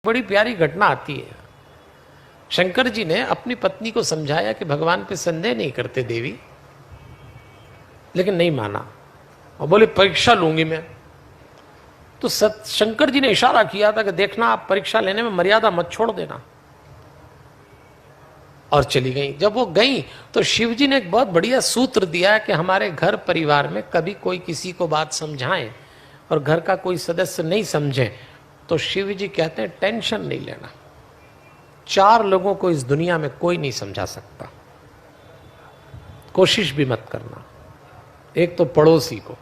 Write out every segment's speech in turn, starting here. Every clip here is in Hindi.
बड़ी प्यारी घटना आती है। शंकर जी ने अपनी पत्नी को समझाया कि भगवान पे संदेह नहीं करते देवी, लेकिन नहीं माना और बोले परीक्षा लूंगी मैं। तो शंकर जी ने इशारा किया था कि देखना आप परीक्षा लेने में मर्यादा मत छोड़ देना, और चली गई। जब वो गई तो शिव जी ने एक बहुत बढ़िया सूत्र दिया कि हमारे घर परिवार में कभी कोई किसी को बात समझाए और घर का कोई सदस्य नहीं समझे तो शिव जी कहते हैं टेंशन नहीं लेना। 4 लोगों को इस दुनिया में कोई नहीं समझा सकता, कोशिश भी मत करना। एक तो पड़ोसी को,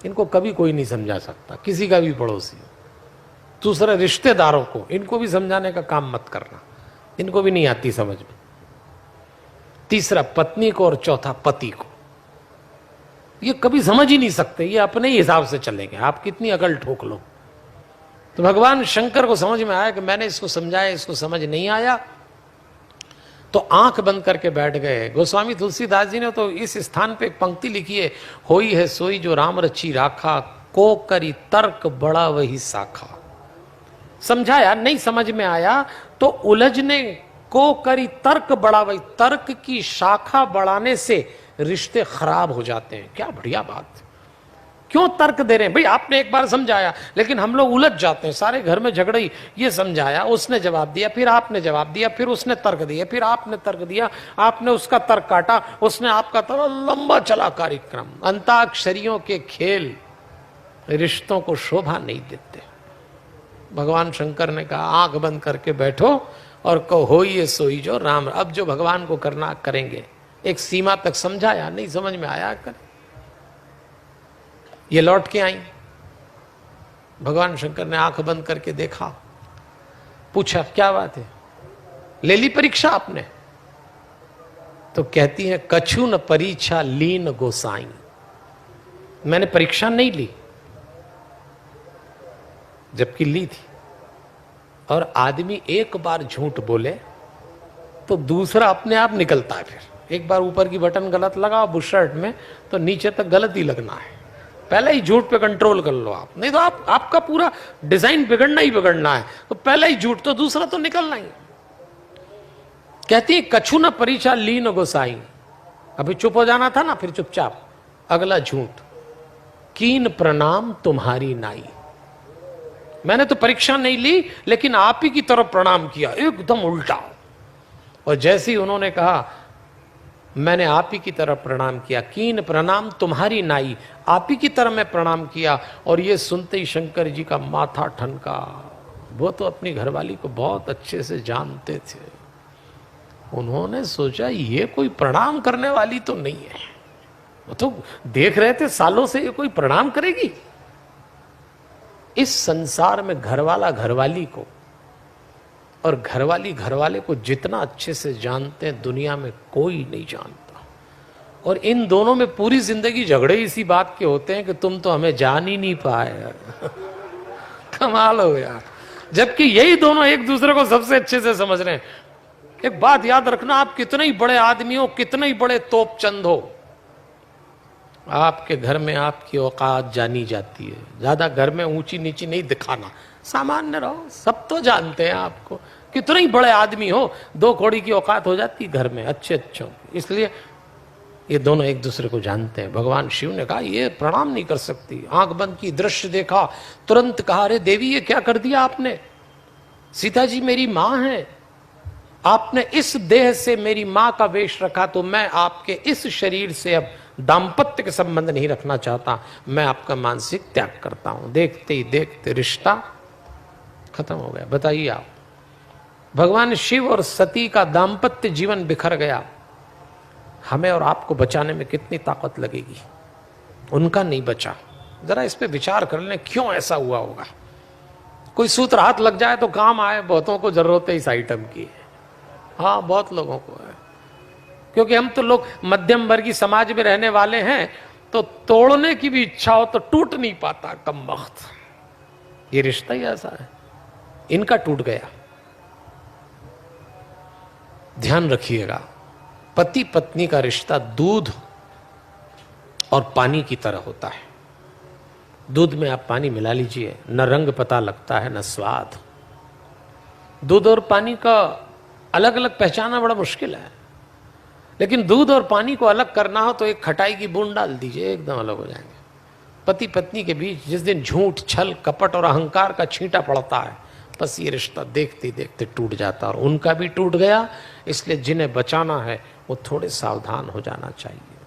इनको कभी कोई नहीं समझा सकता, किसी का भी पड़ोसी। दूसरा रिश्तेदारों को, इनको भी समझाने का काम मत करना, इनको भी नहीं आती समझ में। तीसरा पत्नी को, और चौथा पति को। ये कभी समझ ही नहीं सकते, ये अपने ही हिसाब से चलेंगे, आप कितनी अकल ठोक लो। तो भगवान शंकर को समझ में आया कि मैंने इसको समझाया, इसको समझ नहीं आया, तो आंख बंद करके बैठ गए। गोस्वामी तुलसीदास जी ने तो इस स्थान पे एक पंक्ति लिखी है, होई है सोई जो राम रची राखा, को करी तर्क बड़ा वही साखा। समझाया, नहीं समझ में आया तो उलझने को करी तर्क बड़ा वही, तर्क की शाखा बढ़ाने से रिश्ते खराब हो जाते हैं। क्या बढ़िया बात, क्यों तर्क दे रहे हैं भाई? आपने एक बार समझाया, लेकिन हम लोग उलझ जाते हैं, सारे घर में झगड़ा ही। ये समझाया, उसने जवाब दिया, फिर आपने जवाब दिया, फिर उसने तर्क दिया, फिर आपने तर्क दिया, आपने उसका तर्क काटा, उसने आपका तर्क, लंबा चला कार्यक्रम। अंताक्षरियों के खेल रिश्तों को शोभा नहीं देते। भगवान शंकर ने कहा आंख बंद करके बैठो और कहो हो ये सोई जो राम। अब जो भगवान को करना करेंगे। एक सीमा तक समझाया, नहीं समझ में आया कर। ये लौट के आई, भगवान शंकर ने आंख बंद करके देखा, पूछा क्या बात है, ले ली परीक्षा आपने? तो कहती है कछु न परीक्षा लीन गोसाई, मैंने परीक्षा नहीं ली, जबकि ली थी। और आदमी एक बार झूठ बोले तो दूसरा अपने आप निकलता है। फिर एक बार ऊपर की बटन गलत लगा बुशर्ट में तो नीचे तक गलत ही लगना है। पहले ही झूठ पे कंट्रोल कर लो आप, नहीं तो आपका पूरा डिजाइन बिगड़ना ही बिगड़ना है। तो पहले ही झूठ, तो दूसरा तो निकलना ही। कहती है कछु न परीक्षा लीन गोसाई, अभी चुप हो जाना था ना, फिर चुपचाप अगला झूठ, कीन प्रणाम तुम्हारी नाई, मैंने तो परीक्षा नहीं ली लेकिन आप ही की तरफ प्रणाम किया, एकदम उल्टा। और जैसे ही उन्होंने कहा मैंने आप ही की तरफ प्रणाम किया, कीन प्रणाम तुम्हारी नाई, आप ही की तरफ मैं प्रणाम किया। और ये सुनते ही शंकर जी का माथा ठनका। वो तो अपनी घरवाली को बहुत अच्छे से जानते थे। उन्होंने सोचा ये कोई प्रणाम करने वाली तो नहीं है। वो तो देख रहे थे सालों से ये कोई प्रणाम करेगी। इस संसार में घरवाला घरवाली को और घरवाली घरवाले को जितना अच्छे से जानते हैं दुनिया में कोई नहीं जानता। और इन दोनों में पूरी जिंदगी झगड़े इसी बात के होते हैं कि तुम तो हमें जान ही नहीं पाए। कमाल हो यार, जबकि यही दोनों एक दूसरे को सबसे अच्छे से समझ रहे हैं। एक बात याद रखना, आप कितने ही बड़े आदमी हो, कितने ही बड़े तोपचंद हो, आपके घर में आपकी औकात जानी जाती है। ज्यादा घर में ऊंची नीची नहीं दिखाना, सामान्य रहो, सब तो जानते हैं आपको। कितने ही बड़े आदमी हो, 2 कौड़ी की औकात हो जाती घर में अच्छे अच्छों। इसलिए ये दोनों एक दूसरे को जानते हैं। भगवान शिव ने कहा ये प्रणाम नहीं कर सकती। आंख बंद की, दृश्य देखा, तुरंत कहा अरे देवी ये क्या कर दिया आपने? सीता जी मेरी मां है, आपने इस देह से मेरी मां का वेश रखा, तो मैं आपके इस शरीर से अब दाम्पत्य के संबंध नहीं रखना चाहता, मैं आपका मानसिक त्याग करता हूं। देखते ही देखते रिश्ता खत्म हो गया। बताइए आप, भगवान शिव और सती का दाम्पत्य जीवन बिखर गया। हमें और आपको बचाने में कितनी ताकत लगेगी? उनका नहीं बचा। जरा इस पे विचार कर लें, क्यों ऐसा हुआ होगा? कोई सूत्र हाथ लग जाए तो काम आए, बहुतों को जरूरत है इस आइटम की। हाँ, बहुत लोगों को है, क्योंकि हम तो लोग मध्यम वर्गीय समाज में रहने वाले हैं, तो तोड़ने की भी इच्छा हो तो टूट नहीं पाता, कम वक्त। ये रिश्ता ही ऐसा है, इनका टूट गया। ध्यान रखिएगा, पति पत्नी का रिश्ता दूध और पानी की तरह होता है। दूध में आप पानी मिला लीजिए, न रंग पता लगता है न स्वाद, दूध और पानी का अलग अलग पहचानना बड़ा मुश्किल है, लेकिन दूध और पानी को अलग करना हो तो एक खटाई की बूंद डाल दीजिए, एकदम अलग हो जाएंगे। पति पत्नी के बीच जिस दिन झूठ, छल, कपट और अहंकार का छींटा पड़ता है, बस ये रिश्ता देखते देखते टूट जाता है, और उनका भी टूट गया। इसलिए जिन्हें बचाना है वो थोड़े सावधान हो जाना चाहिए।